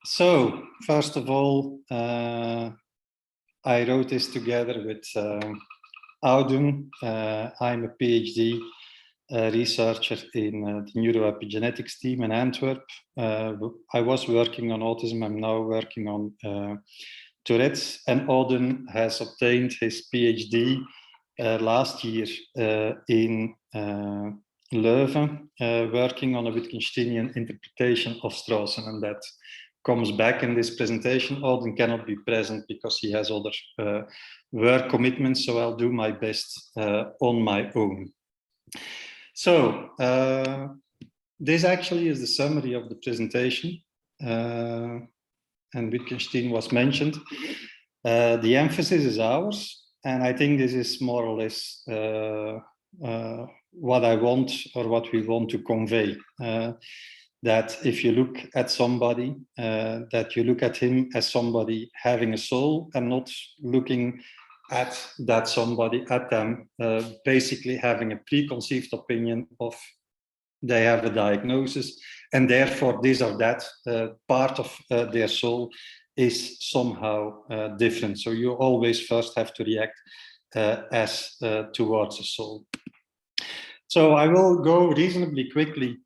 So, first of all, I wrote this together with Audun. I'm a PhD researcher in the neuroepigenetics team in Antwerp. I was working on autism. I'm now working on Tourettes, and Audun has obtained his PhD last year in Leuven, working on a Wittgensteinian interpretation of Strawson, and that comes back in this presentation. Audun cannot be present because he has other work commitments, so I'll do my best on my own. So this actually is the summary of the presentation, and Wittgenstein was mentioned. The emphasis is ours, and I think this is more or less what I want, or what we want to convey. That if you look at somebody, that you look at him as somebody having a soul, and not looking at that somebody, at them, basically having a preconceived opinion of they have a diagnosis, and therefore this or that part of their soul is somehow different. So you always first have to react as towards a soul. So I will go reasonably quickly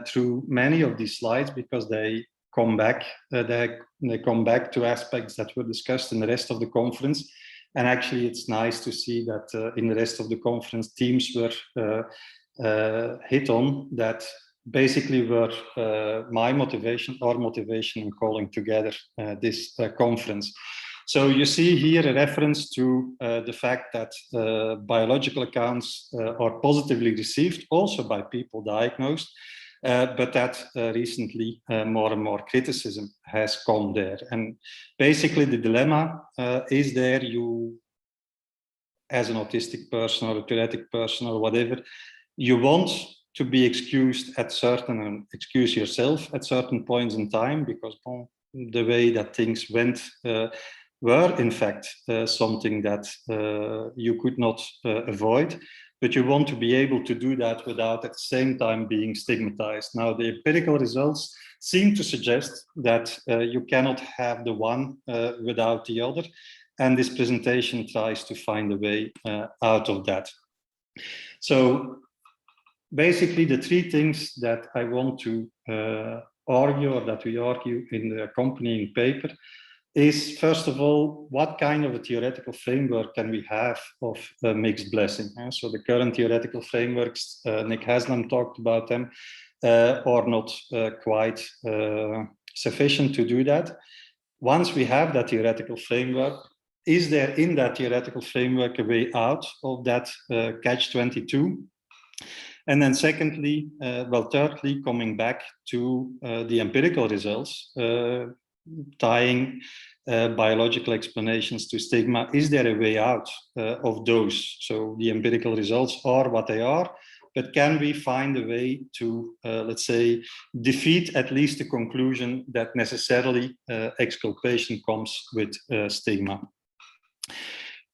through many of these slides, because they come back. They come back to aspects that were discussed in the rest of the conference. And actually, it's nice to see that in the rest of the conference, themes were hit on that basically were my motivation, our motivation in calling together this conference. So you see here a reference to the fact that biological accounts are positively received also by people diagnosed, but that recently more and more criticism has come there. And basically the dilemma is there: you, as an autistic person or a Tourettic person or whatever, you want to be excused at certain, and excuse yourself at certain points in time, because the way that things went were in fact something that you could not avoid, but you want to be able to do that without at the same time being stigmatized. Now, the empirical results seem to suggest that you cannot have the one without the other, and this presentation tries to find a way out of that. So basically the three things that I want to argue, or that we argue in the accompanying paper, is first of all, what kind of a theoretical framework can we have of a mixed blessing? So the current theoretical frameworks, Nick Haslam talked about them, are not quite sufficient to do that. Once we have that theoretical framework, is there in that theoretical framework a way out of that catch-22? And then secondly, well, thirdly, coming back to the empirical results, tying biological explanations to stigma, is there a way out of those? So the empirical results are what they are, but can we find a way to, let's say, defeat at least the conclusion that necessarily exculpation comes with stigma?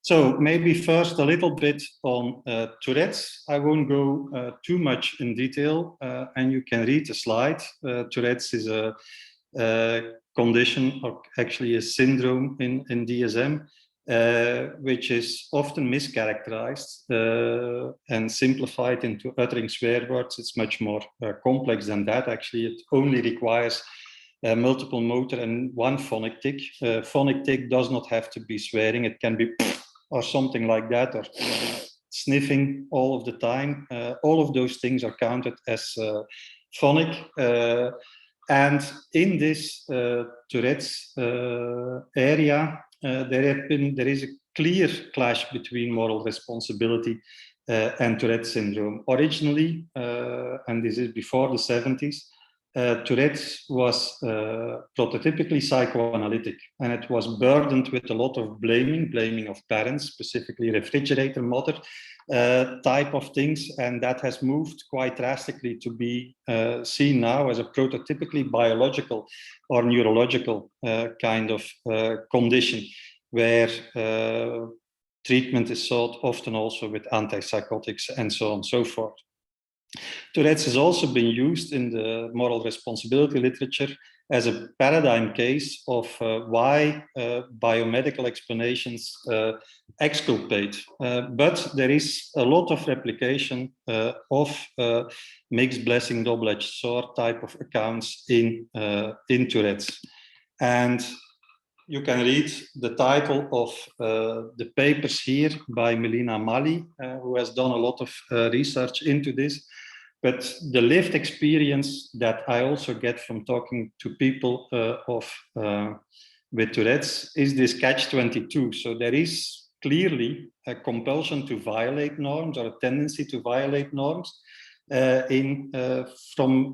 So maybe first a little bit on Tourette's. I won't go too much in detail, and you can read the slide. Tourette's is a condition, or actually a syndrome in DSM, which is often mischaracterized and simplified into uttering swear words. It's much more complex than that. Actually, it only requires multiple motor and one phonic tic. Phonic tic does not have to be swearing. It can be or something like that, or sniffing all of the time. All of those things are counted as phonic. And in this Tourette's area, there is a clear clash between moral responsibility and Tourette's syndrome. Originally, and this is before the 70s, Tourette's was prototypically psychoanalytic, and it was burdened with a lot of blaming of parents, specifically refrigerator mother type of things, and that has moved quite drastically to be seen now as a prototypically biological or neurological kind of condition, where treatment is sought often also with antipsychotics and so on and so forth. Tourette's has also been used in the moral responsibility literature as a paradigm case of why biomedical explanations exculpate. But there is a lot of replication of mixed blessing, double-edged sword type of accounts in Tourette's. And you can read the title of the papers here by Melina Mali, who has done a lot of research into this. But the lived experience that I also get from talking to people with Tourette's is this catch-22. So there is clearly a compulsion to violate norms, or a tendency to violate norms from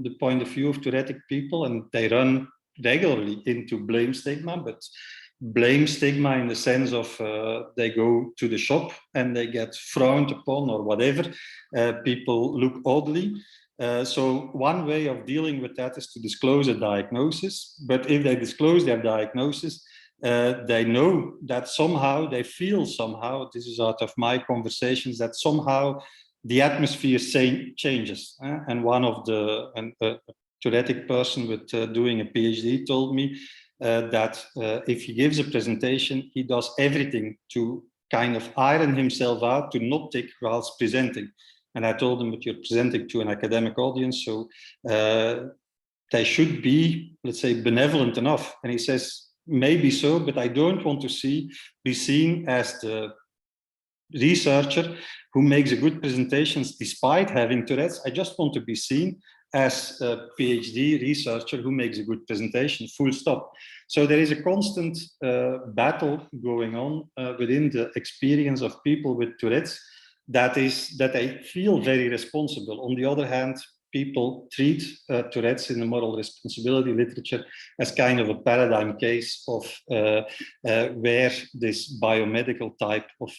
the point of view of Tourettic people, and they run regularly into blame stigma, but blame stigma in the sense of they go to the shop and they get frowned upon or whatever. People look oddly. So one way of dealing with that is to disclose a diagnosis. But if they disclose their diagnosis, they know that somehow, they feel somehow, this is out of my conversations, that somehow the atmosphere changes. And one of the Tourettic person with doing a PhD told me that if he gives a presentation, he does everything to kind of iron himself out to not take whilst presenting. And I told him, but you're presenting to an academic audience, so they should be, let's say, benevolent enough. And he says, maybe so, but I don't want to be seen as the researcher who makes a good presentations despite having Tourette's. I just want to be seen as a PhD researcher who makes a good presentation, full stop. So there is a constant battle going on within the experience of people with Tourette's that they feel very responsible. On the other hand, people treat Tourette's in the moral responsibility literature as kind of a paradigm case of where this biomedical type of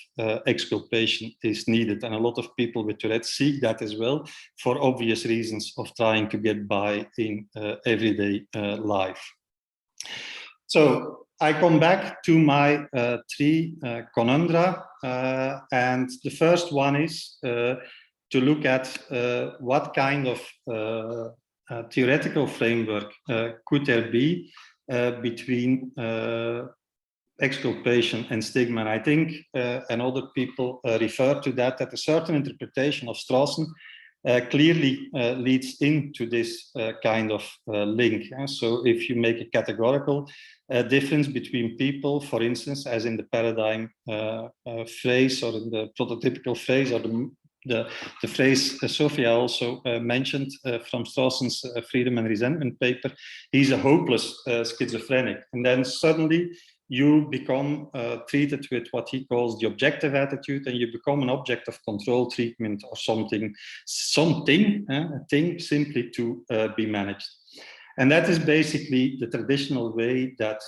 exculpation is needed. And a lot of people with Tourette's seek that as well for obvious reasons of trying to get by in everyday life. So I come back to my three conundra, and the first one is to look at what kind of theoretical framework could there be between exculpation and stigma. And I think, and other people refer to that a certain interpretation of Strawson clearly leads into this kind of link. So if you make a categorical difference between people, for instance, as in the paradigm phrase or in the prototypical phrase, or the phrase Sophia also mentioned from Strawson's Freedom and Resentment paper, he's a hopeless schizophrenic. And then suddenly you become treated with what he calls the objective attitude, and you become an object of control treatment or something a thing simply to be managed. And that is basically the traditional way that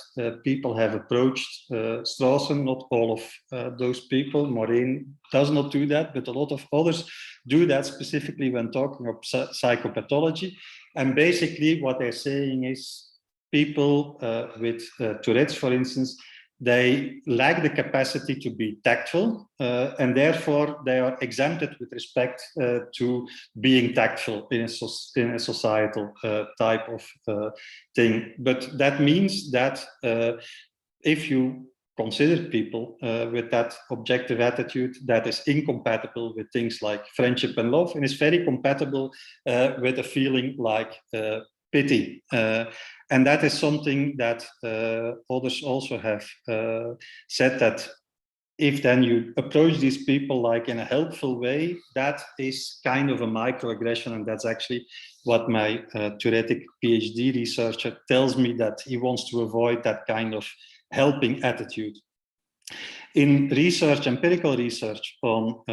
people have approached Strawson. Not all of those people. Maureen does not do that, but a lot of others do that, specifically when talking of psychopathology. And basically what they're saying is people with Tourette's, for instance, they lack the capacity to be tactful, and therefore they are exempted with respect to being tactful in a societal type of thing. But that means that if you consider people with that objective attitude, that is incompatible with things like friendship and love, and is very compatible with a feeling like pity. And that is something that others also have said, that if then you approach these people like in a helpful way, that is kind of a microaggression. And that's actually what my Tourettic PhD researcher tells me, that he wants to avoid that kind of helping attitude. In research, empirical research on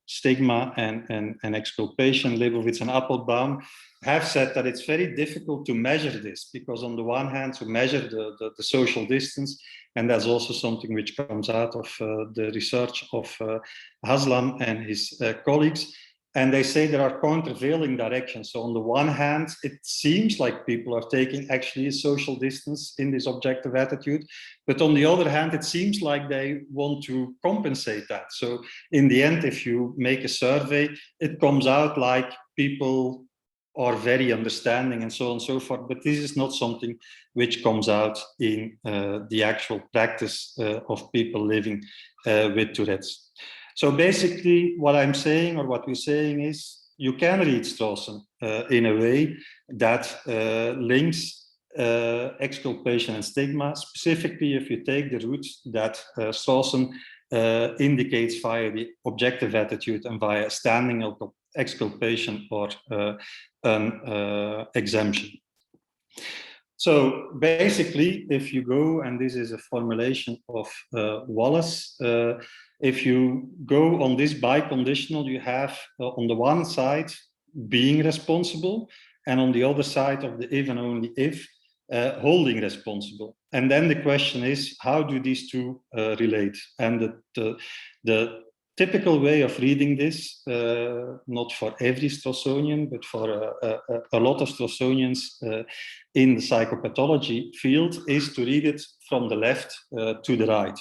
stigma and exculpation, Bervoets and Appelbaum have said that it's very difficult to measure this, because on the one hand, to measure the social distance, and that's also something which comes out of the research of Haslam and his colleagues, And they say there are countervailing directions. So on the one hand, it seems like people are taking actually a social distance in this objective attitude. But on the other hand, it seems like they want to compensate that. So in the end, if you make a survey, it comes out like people are very understanding and so on and so forth. But this is not something which comes out in the actual practice of people living with Tourette's. So basically what I'm saying, or what we're saying, is you can read Strawson in a way that links exculpation and stigma, specifically if you take the route that Strawson indicates via the objective attitude and via standing exculpation or an exemption. So basically, if you go, and this is a formulation of Wallace, if you go on this biconditional, you have on the one side being responsible, and on the other side of the if and only if, holding responsible. And then the question is, how do these two relate? And the typical way of reading this, not for every Strawsonian, but for a lot of Strawsonians in the psychopathology field, is to read it from the left to the right.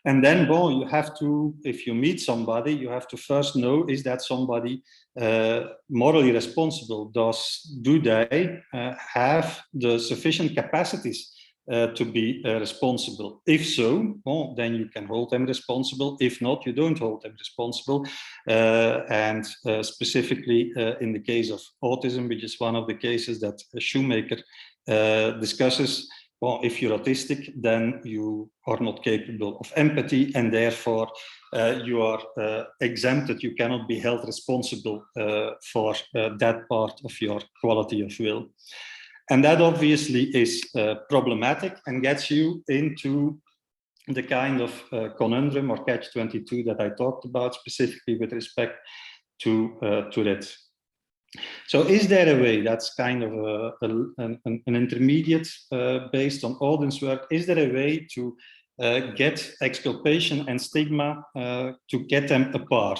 And then, well, you have to, if you meet somebody, you have to first know, is that somebody morally responsible? Do they have the sufficient capacities to be responsible? If so, well, then you can hold them responsible. If not, you don't hold them responsible. And specifically in the case of autism, which is one of the cases that Shoemaker discusses, well, if you're autistic, then you are not capable of empathy, and therefore you are exempted. You cannot be held responsible for that part of your quality of will. And that obviously is problematic and gets you into the kind of conundrum or catch-22 that I talked about, specifically with respect to Tourette's. So is there a way, that's kind of an intermediate based on Auden's work, is there a way to get exculpation and stigma, to get them apart?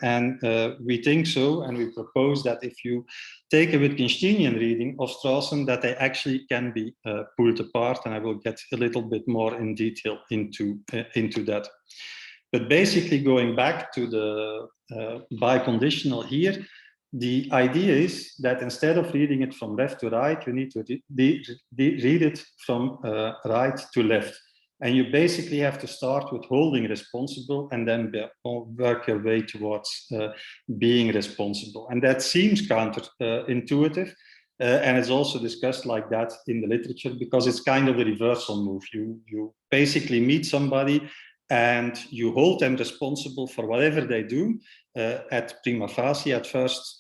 And we think so, and we propose that if you take a Wittgensteinian reading of Strawson, that they actually can be pulled apart, and I will get a little bit more in detail into that. But basically, going back to the biconditional here, the idea is that instead of reading it from left to right, you need to read it from right to left. And you basically have to start with holding responsible and then work your way towards being responsible. And that seems counterintuitive. And it's also discussed like that in the literature, because it's kind of a reversal move. You basically meet somebody and you hold them responsible for whatever they do at prima facie, at first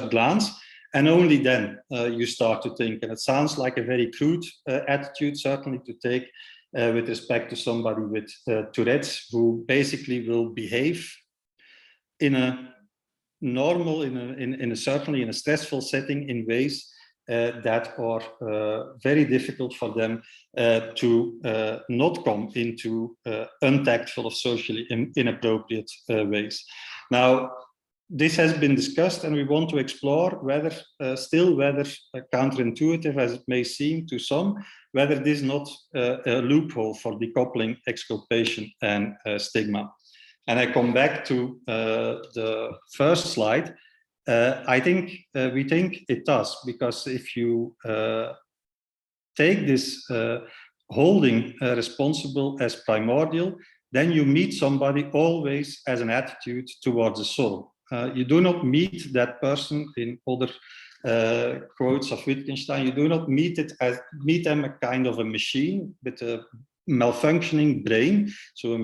glance, and only then you start to think. And it sounds like a very crude attitude, certainly to take with respect to somebody with Tourette's, who basically will behave in a normal, certainly in a stressful setting, in ways that are very difficult for them to not come into untactful or socially inappropriate ways. Now, this has been discussed, and we want to explore whether, whether counterintuitive as it may seem to some, whether this is not a loophole for decoupling exculpation and stigma. And I come back to the first slide. I think we think it does, because if you take this holding responsible as primordial, then you meet somebody always as an attitude towards the soul. You do not meet that person, in other quotes of Wittgenstein, you do not meet them a kind of a machine with a malfunctioning brain. So a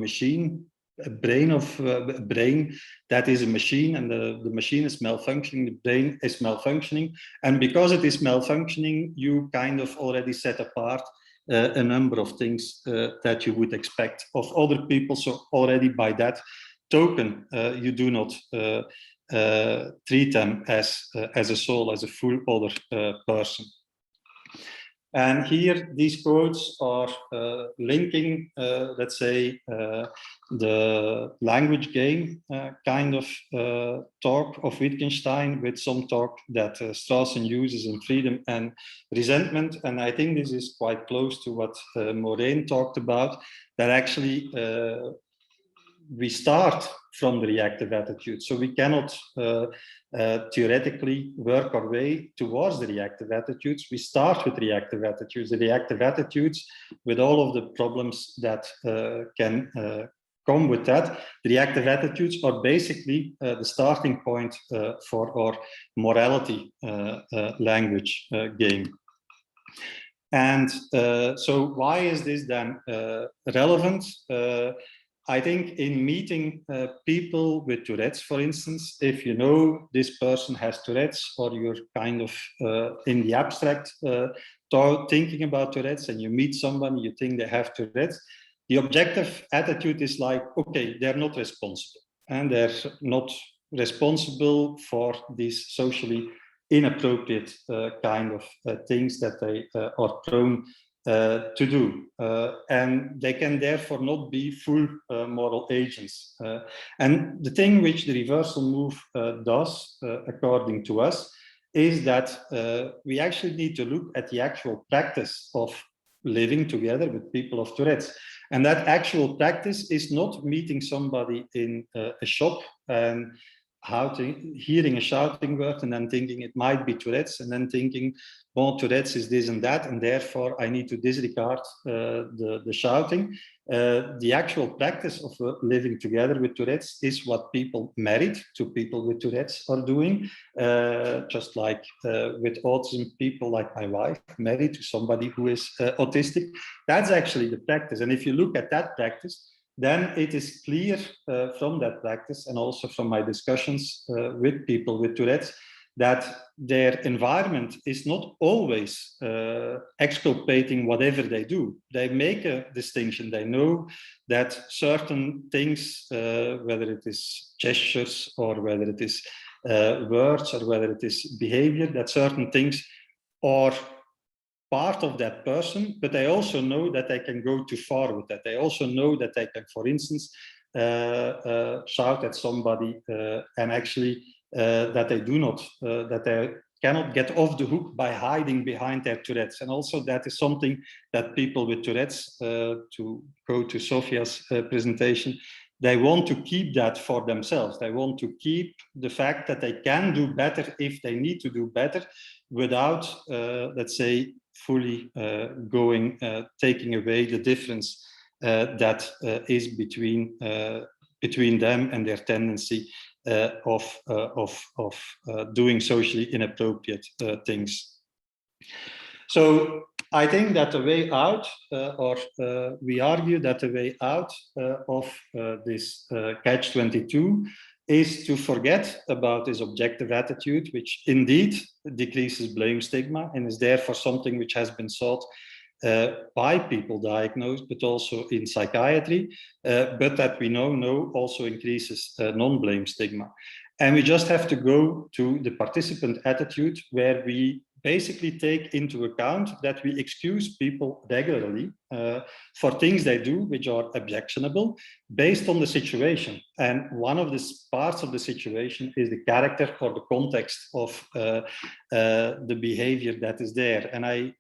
brain that is a machine, and the machine is malfunctioning, the brain is malfunctioning. And because it is malfunctioning, you kind of already set apart a number of things that you would expect of other people. So already by that token, you do not treat them as a soul, as a full other person. And here, these quotes are linking, let's say, the language game kind of talk of Wittgenstein with some talk that Strawson uses in Freedom and Resentment. And I think this is quite close to what Moraine talked about, that actually we start from the reactive attitude. So we cannot theoretically work our way towards the reactive attitudes. We start with reactive attitudes. The reactive attitudes, with all of the problems that can come with that, the reactive attitudes are basically the starting point for our morality language game. And so why is this then relevant? I think in meeting people with Tourette's, for instance, if you know this person has Tourette's, or you're kind of in the abstract thinking about Tourette's, and you meet someone, you think they have Tourette's, the objective attitude is like, okay, they're not responsible, and they're not responsible for these socially inappropriate kind of things that they are prone to do, and they can therefore not be full moral agents. And the thing which the reversal move does, according to us, is that we actually need to look at the actual practice of living together with people of Tourette's. And that actual practice is not meeting somebody in a shop and hearing a shouting word and then thinking it might be Tourette's, and then thinking, well, Tourette's is this and that, and therefore I need to disregard the shouting. The actual practice of living together with Tourette's is what people married to people with Tourette's are doing, just like with autism, people like my wife married to somebody who is autistic. That's actually the practice. And if you look at that practice, then it is clear from that practice, and also from my discussions with people with Tourette's, that their environment is not always exculpating whatever they do. They make a distinction. They know that certain things, whether it is gestures or whether it is words or whether it is behavior, that certain things are part of that person, but they also know that they can go too far with that. They also know that they can, for instance, shout at somebody and actually that they do not, that they cannot get off the hook by hiding behind their Tourette's. And also that is something that people with Tourette's, to go to Sofia's presentation, they want to keep that for themselves. They want to keep the fact that they can do better if they need to do better, without, let's say, fully taking away the difference that is between them and their tendency of doing socially inappropriate things. So I think that the way out, we argue that the way out of this catch-22 is to forget about this objective attitude, which indeed decreases blame stigma and is therefore something which has been sought by people diagnosed, but also in psychiatry, but that we know also increases non-blame stigma. And we just have to go to the participant attitude, where we basically take into account that we excuse people regularly for things they do which are objectionable based on the situation. And one of the parts of the situation is the character or the context of the behavior that is there. And I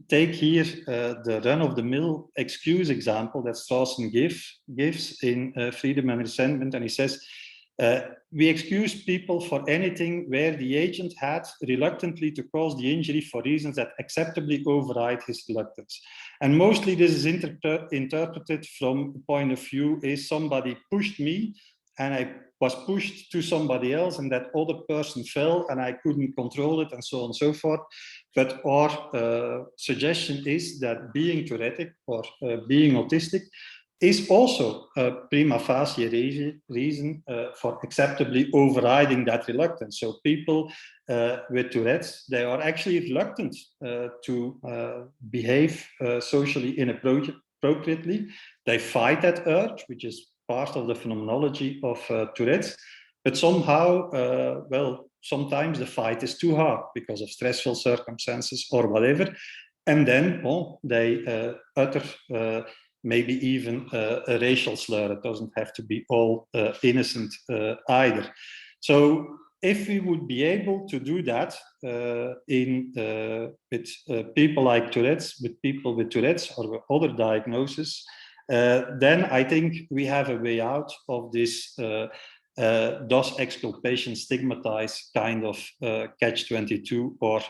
take here the run-of-the-mill excuse example that Strawson gives in Freedom and Resentment, and he says, we excuse people for anything where the agent had reluctantly to cause the injury for reasons that acceptably override his reluctance. And mostly this is interpreted from the point of view is somebody pushed me and I was pushed to somebody else, and that other person fell and I couldn't control it, and so on and so forth. But our suggestion is that being Tourettic or being autistic is also a prima facie reason for acceptably overriding that reluctance. So people with Tourette's, they are actually reluctant to behave socially inappropriately. They fight that urge, which is part of the phenomenology of Tourette's, but somehow, well, sometimes the fight is too hard because of stressful circumstances or whatever, And then, well, they utter maybe even a racial slur. It doesn't have to be all innocent either. So if we would be able to do that with people like Tourette's, with people with Tourette's or with other diagnoses, then I think we have a way out of this does exculpation stigmatize kind of catch-22 or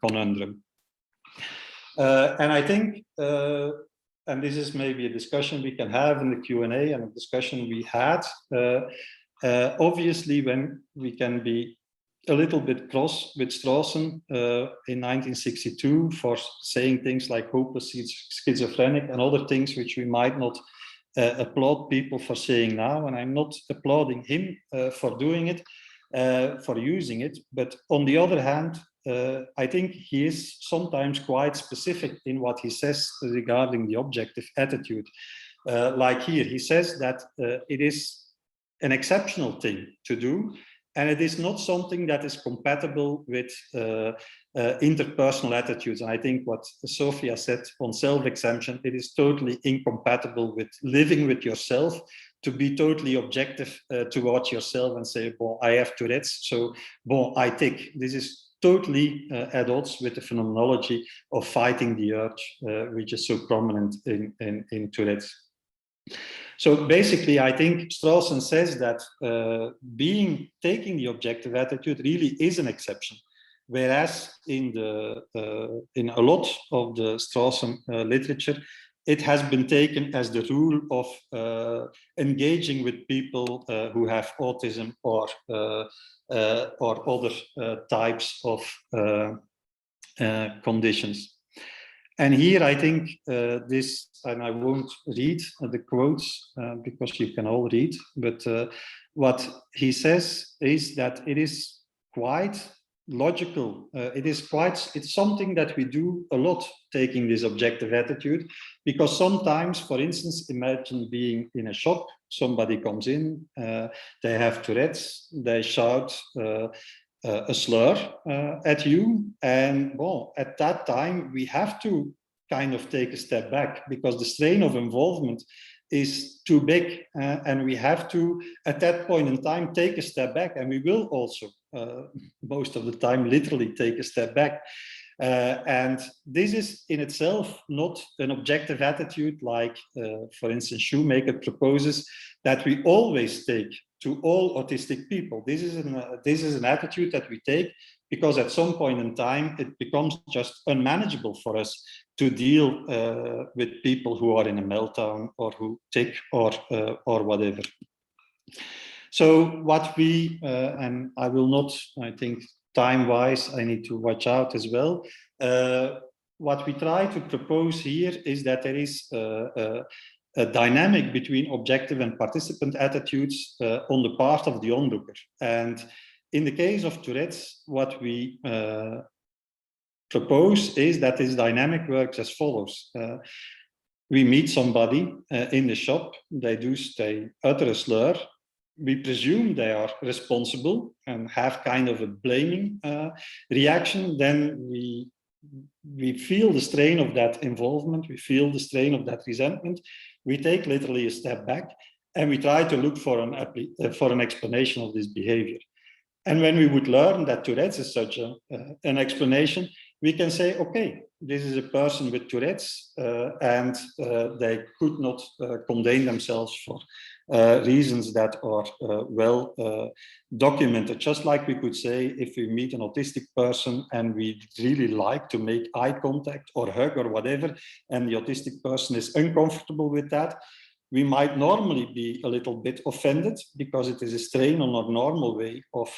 conundrum. And I think, and this is maybe a discussion we can have in the Q&A and a discussion we had, obviously when we can be a little bit cross with Strawson in 1962 for saying things like hopeless schizophrenic and other things which we might not applaud people for saying now, and I'm not applauding him for doing it, for using it, but on the other hand, I think he is sometimes quite specific in what he says regarding the objective attitude. Like here, he says that it is an exceptional thing to do, and it is not something that is compatible with interpersonal attitudes. And I think what Sophia said on self-exemption, it is totally incompatible with living with yourself, to be totally objective towards yourself and say, well, I have Tourette's, so bon, I tick. This is totally at odds with the phenomenology of fighting the urge, which is so prominent in Tourette's. So basically, I think Strawson says that taking the objective attitude really is an exception, whereas in a lot of the Strawson literature, it has been taken as the rule of engaging with people who have autism or other types of conditions. And here I think this, and I won't read the quotes because you can all read, but what he says is that it is quite logical. It's something that we do a lot, taking this objective attitude, because sometimes, for instance, imagine being in a shop, somebody comes in, they have Tourette's, they shout a slur at you, and well, at that time we have to kind of take a step back because the strain of involvement is too big, and we have to at that point in time take a step back, and we will also most of the time literally take a step back, and this is in itself not an objective attitude like for instance Shoemaker proposes that we always take to all autistic people. This is an attitude that we take because at some point in time it becomes just unmanageable for us to deal with people who are in a meltdown or who tick or whatever. So what we, and I will not, I think time-wise, I need to watch out as well. What we try to propose here is that there is a dynamic between objective and participant attitudes on the part of the onlooker. And in the case of Tourette's, what we propose is that this dynamic works as follows. We meet somebody in the shop, they utter a slur. We presume they are responsible and have kind of a blaming reaction. Then we feel the strain of that involvement, we feel the strain of that resentment. We take literally a step back and we try to look for an explanation of this behavior. And when we would learn that Tourette's is such an explanation, we can say, okay, this is a person with Tourette's and they could not contain themselves for reasons that are well documented. Just like we could say, if we meet an autistic person and we really like to make eye contact or hug or whatever, and the autistic person is uncomfortable with that, we might normally be a little bit offended because it is a strain on our normal way of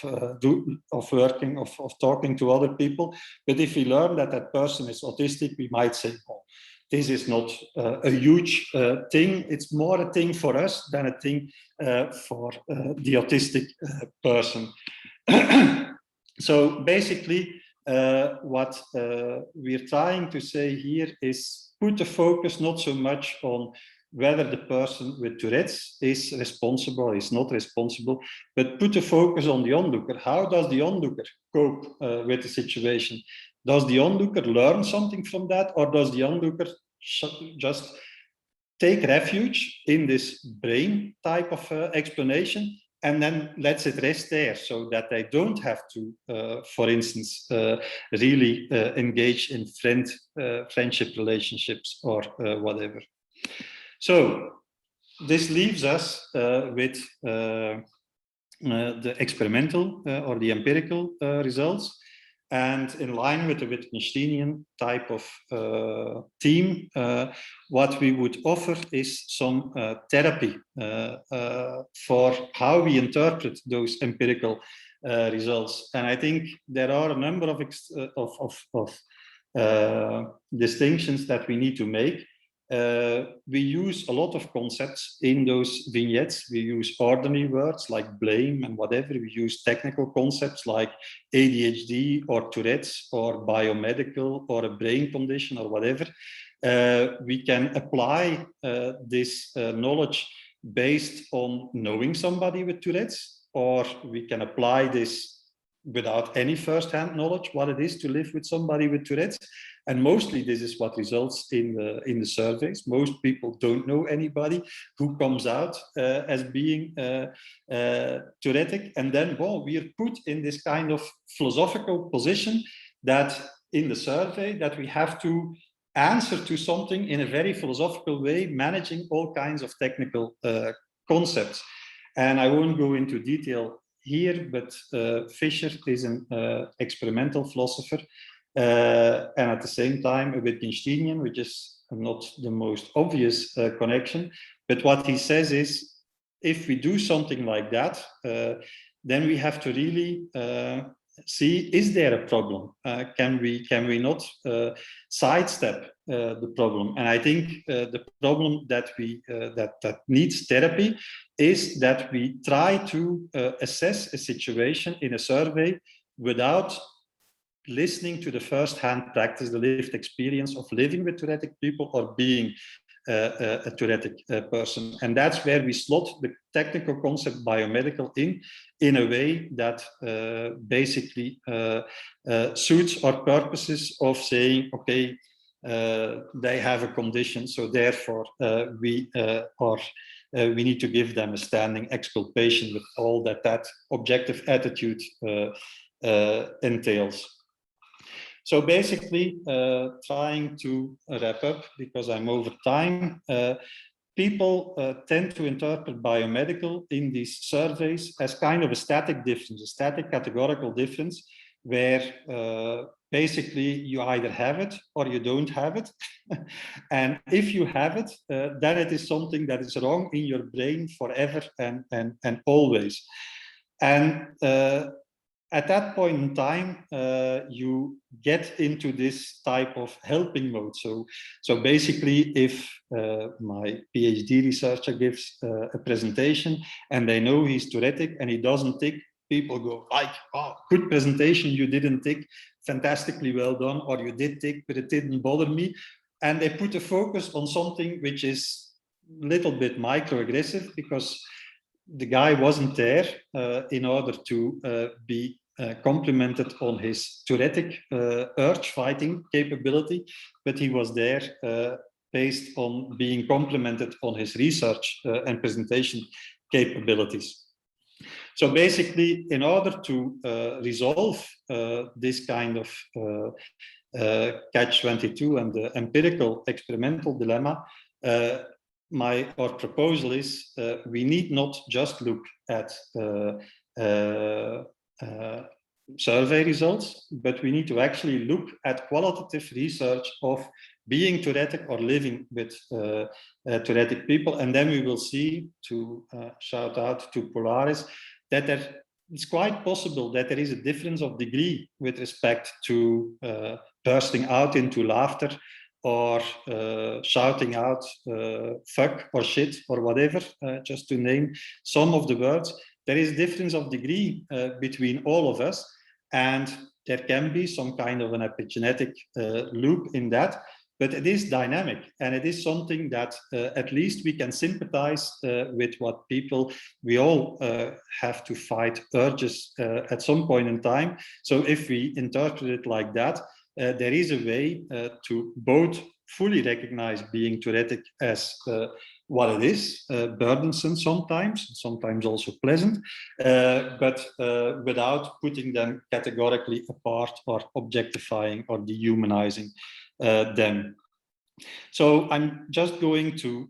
working, of talking to other people. But if we learn that that person is autistic, we might say, oh, this is not a huge thing. It's more a thing for us than a thing for the autistic person. So basically, what we're trying to say here is put the focus not so much on whether the person with Tourette's is responsible or is not responsible, but put the focus on the onlooker. How does the onlooker cope with the situation? Does the onlooker learn something from that, or does the onlooker just take refuge in this brain type of explanation and then lets it rest there, so that they don't have to, for instance, really engage in friendship relationships or whatever. So this leaves us with the experimental or the empirical results. And in line with the Wittgensteinian type of theme, what we would offer is some therapy for how we interpret those empirical results. And I think there are a number of distinctions that we need to make. We use a lot of concepts in those vignettes. We use ordinary words like blame and whatever. We use technical concepts like ADHD or Tourettes or biomedical or a brain condition or whatever. We can apply this knowledge based on knowing somebody with Tourette's, or we can apply this without any first-hand knowledge what it is to live with somebody with Tourette's. And mostly this is what results in the surveys. Most people don't know anybody who comes out as being Tourettic. And then, well, we are put in this kind of philosophical position that in the survey that we have to answer to something in a very philosophical way, managing all kinds of technical concepts. And I won't go into detail here, but Fischer is an experimental philosopher, and at the same time a Wittgensteinian, which is not the most obvious connection. But what he says is, if we do something like that, then we have to really see, is there a problem? Can we not sidestep the problem? And I think the problem that that needs therapy is that we try to assess a situation in a survey without listening to the first-hand practice, the lived experience of living with Tourettic people or being a Tourettic person. And that's where we slot the technical concept biomedical in a way that basically suits our purposes of saying, okay, they have a condition, so therefore we need to give them a standing exculpation with all that objective attitude entails. So basically, trying to wrap up, because I'm over time, people tend to interpret biomedical in these surveys as kind of a static difference, a static categorical difference, where basically you either have it or you don't have it. And if you have it, then it is something that is wrong in your brain forever and always. And at that point in time, you get into this type of helping mode. So basically, if my PhD researcher gives a presentation and they know he's Tourettic and he doesn't tick, people go like, oh, good presentation, you didn't tick, fantastically well done, or you did tick, but it didn't bother me. And they put a focus on something which is a little bit microaggressive, because the guy wasn't there in order to be complimented on his Tourettic urge fighting capability, but he was there based on being complimented on his research and presentation capabilities. So basically, in order to resolve this kind of catch-22 and the empirical experimental dilemma, our proposal is we need not just look at survey results, but we need to actually look at qualitative research of being Tourettic or living with Tourettic people. And then we will see, to shout out to Polaris, that it's quite possible that there is a difference of degree with respect to bursting out into laughter or shouting out fuck or shit or whatever, just to name some of the words. There is a difference of degree between all of us, and there can be some kind of an epigenetic loop in that, but it is dynamic, and it is something that at least we can sympathize with what people, we all have to fight urges at some point in time. So if we interpret it like that, there is a way to both fully recognize being Tourettic as what it is, burdensome sometimes also pleasant, but without putting them categorically apart or objectifying or dehumanizing them. So I'm just going to,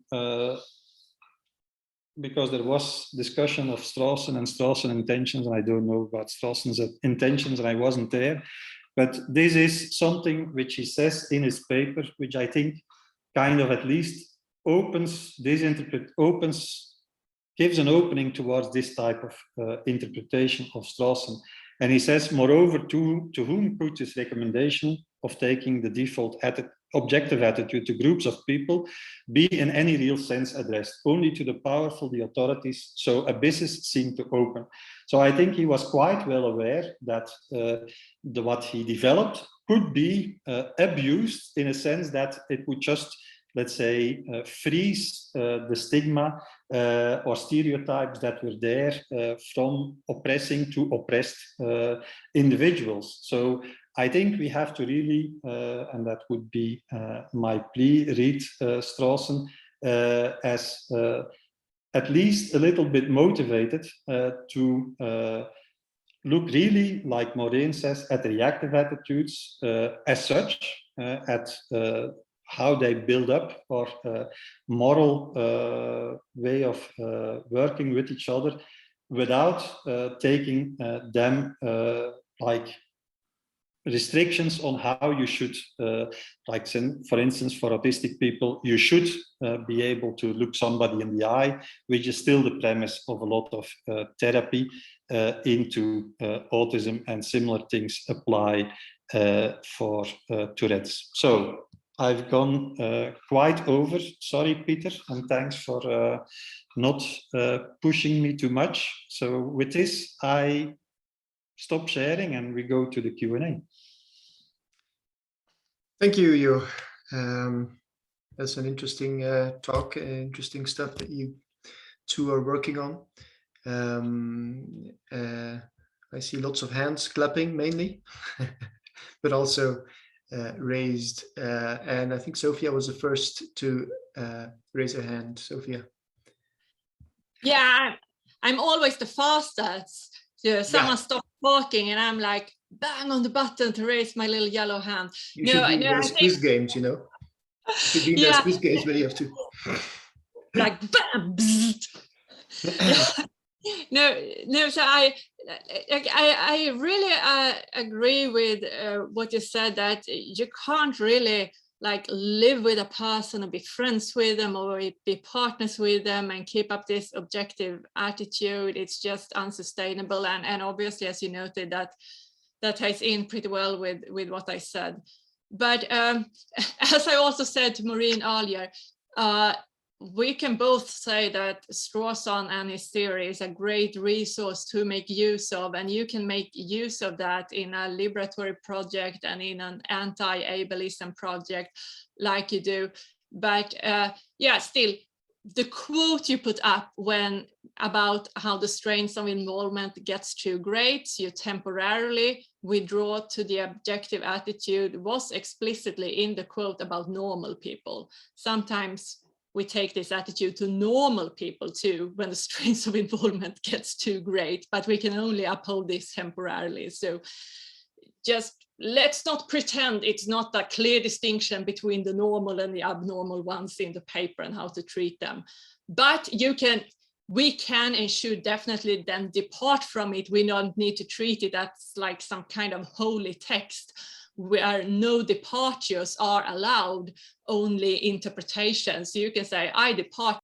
because there was discussion of Strawson and Strawson intentions, and I don't know about Strawson's intentions, and I wasn't there, but this is something which he says in his paper, which I think kind of at least gives an opening towards this type of interpretation of Strawson. And he says, moreover, to whom could this recommendation of taking the default objective attitude to groups of people be in any real sense addressed? Only to the powerful, the authorities, so abysses seem to open. So I think he was quite well aware that what he developed could be abused in a sense that it would just, let's say, freeze the stigma or stereotypes that were there from oppressing to oppressed individuals. So I think we have to really, and that would be my plea, read Strawson as at least a little bit motivated to look really, like Maureen says, at reactive attitudes as such, at how they build up our moral way of working with each other without taking them like restrictions on how you should, like for instance, for autistic people, you should be able to look somebody in the eye, which is still the premise of a lot of therapy into autism, and similar things apply for Tourette's. So I've gone quite over. Sorry, Peter, and thanks for not pushing me too much. So with this, I stop sharing and we go to the Q&A. Thank you, Jo. That's an interesting talk, interesting stuff that you two are working on. I see lots of hands clapping mainly, but also raised. And I think Sophia was the first to raise her hand. Sophia. Yeah, I'm always the fastest. So someone stops talking and I'm like, bang on the button to raise my little yellow hand. You should do those quiz games, you know. You should be in those quiz games where you have to. Like, bam, No, so I really agree with what you said, that you can't really like live with a person and be friends with them or be partners with them and keep up this objective attitude. It's just unsustainable. And obviously, as you noted, that ties in pretty well with what I said. But as I also said to Maureen earlier, we can both say that Strawson and his theory is a great resource to make use of, and you can make use of that in a liberatory project and in an anti-ableism project like you do. But yeah, still, the quote you put up about how the strains of involvement gets too great, you temporarily withdraw to the objective attitude, was explicitly in the quote about normal people. Sometimes we take this attitude to normal people too when the strains of involvement gets too great, but we can only uphold this temporarily. So just let's not pretend it's not a clear distinction between the normal and the abnormal ones in the paper and how to treat them. But we can and should definitely then depart from it. We don't need to treat it as like some kind of holy text where no departures are allowed, only interpretations. So you can say, I depart